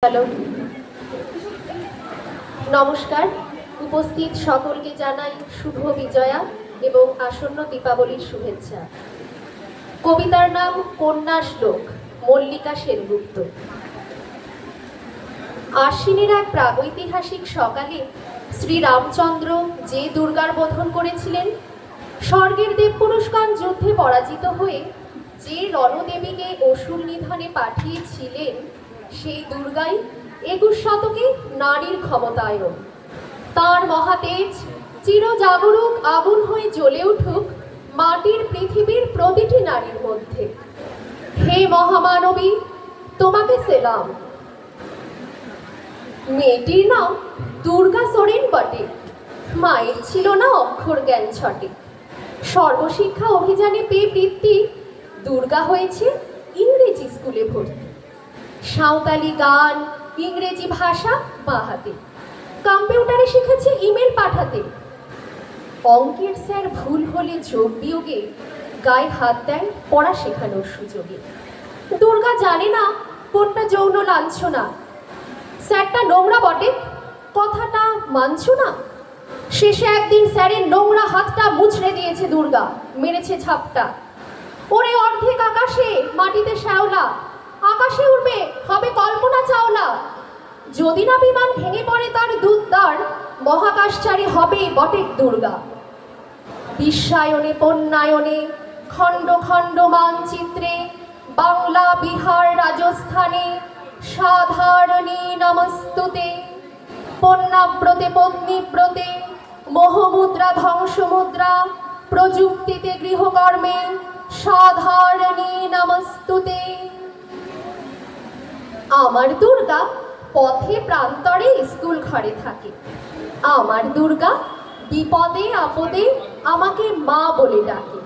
Hello, নমস্কার। উপস্থিত সকলকে জানাই শুভ বিজয়া এবং আসন্ন দীপাবলির শুভেচ্ছা। কবিতার নাম কন্যা শ্লোক, মল্লিকা সেনগুপ্ত। আশ্বিনের এক প্রাগৈতিহাসিক সকালে শ্রীরামচন্দ্র যে দুর্গার বোধন করেছিলেন, স্বর্গের দেবপুরুষগণ যুদ্ধে পরাজিত হয়ে যে রণদেবীকে অসুর নিধনে পাঠিয়েছিলেন, সেই দুর্গাই ২১ শতকে নারীর ক্ষমতায়ন। তার মহাতেজ চিরজাগরুক আগুন হয়ে জ্বলে উঠুক মাটির পৃথিবীর প্রতিটি নারীর মধ্যে। হে মহামানবী, তোমাকে সেলাম। মেয়েটির নাম দুর্গা সোরেন বটে। মায়ের ছিল না অক্ষর জ্ঞান ছটে। সর্বশিক্ষা অভিযানে পেয়ে বৃত্তি, দুর্গা হয়েছে ইংরেজি স্কুলে ভর্তি। সাঁওতালি গান, ইংরেজি ভাষা বাহাতে, কম্পিউটারে শিখেছে ইমেল পাঠাতে। অঙ্কের স্যার ভুল হলে যোগ বিয়োগে গায়ে হাত দেয় পড়া শেখানোর সুযোগে। দুর্গা জানে না কোনটা যৌন লাঞ্ছনা। স্যারটা নোংরা বটে, কথাটা মানছো না। শেষে একদিন স্যারের নোংরা হাতটা মুছড়ে দিয়েছে দুর্গা, মেরেছে ঝাপটা। ওরে অর্ধেক আকাশে মাটিতে শ্যাওলা, আকাশে উড়বে হবে কল্পনা চাওলা। যদি না বিমান ভেঙে পড়ে তার দুধদার, মহাকাশচারী হবে বটে দুর্গা। বিশ্বায়নে পণ্যায়নে খণ্ড খণ্ড মানচিত্রে, বাংলা বিহার রাজস্থানে সাধারণী নমস্তুতে। পণ্যাব্রতে পত্নীব্রতে, মোহমুদ্রা ধ্বংসমুদ্রা, প্রযুক্তিতে গৃহকর্মে সাধারণী নমস্তুতে। আমার দুর্গা পথে প্রান্তরে স্কুল ঘরে থাকে। আমার দুর্গা বিপদে আপদে আমাকে মা বলে ডাকে।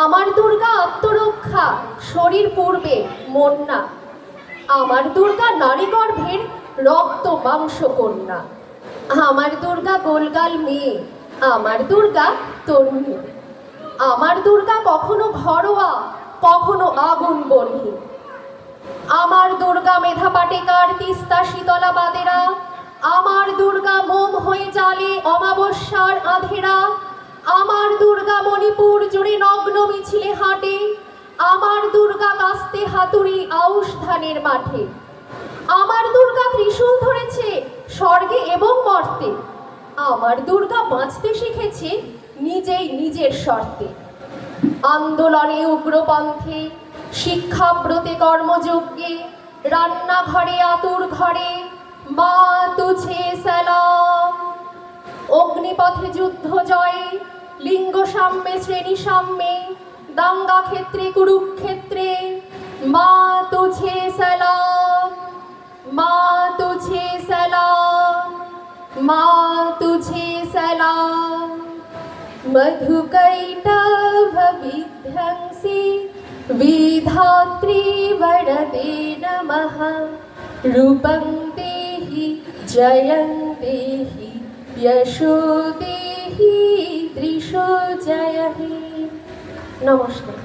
আমার দুর্গা আত্মরক্ষা, শরীর পূর্বে মন না। আমার দুর্গা নারী গর্ভের রক্ত মাংস কন্যা। আমার দুর্গা গোলগাল মেয়ে, আমার দুর্গা তরুণী। আমার দুর্গা কখনো ঘরোয়া, কখনো আগুন বন্ধী। আমার দুর্গা মেধা পাটেকার, তিস্তা শীতলা বাদেরা। আমার দুর্গা মোম হয়ে জ্বালে অমাবস্যার আঁধেরা। আমার দুর্গা মণিপুর জুড়ে নগ্ন মিছিলে হাঁটে। আমার দুর্গা কাস্তে হাতুড়ি আউশ ধানের মাঠে। আমার দুর্গা ত্রিশূল ধরেছে স্বর্গে এবং মর্তে। আমার দুর্গা বাঁচতে শিখেছে নিজেই নিজের শর্তে। আন্দোলনে উগ্রপন্থে, শিক্ষাব্রতে কর্মযজ্ঞে, রান্নাঘরে আতুর ঘরে মা তুঝে সালাম। অগ্নিপথে যুদ্ধ জয়ে, লিঙ্গ সাম্যে শ্রেণী সাম্যে, দাঙ্গা ক্ষেত্রে কুরুক্ষেত্রে মা তুঝে সালাম। মা তুঝে সালাম, মা তুঝে সালাম। মধুকৈটভ বিধ্বংসী বিধাত্রী বরদে নমঃ। রূপং দেহি জয়ং দেহি যশো দেহি দৃশো জয়হি। নমস্কার।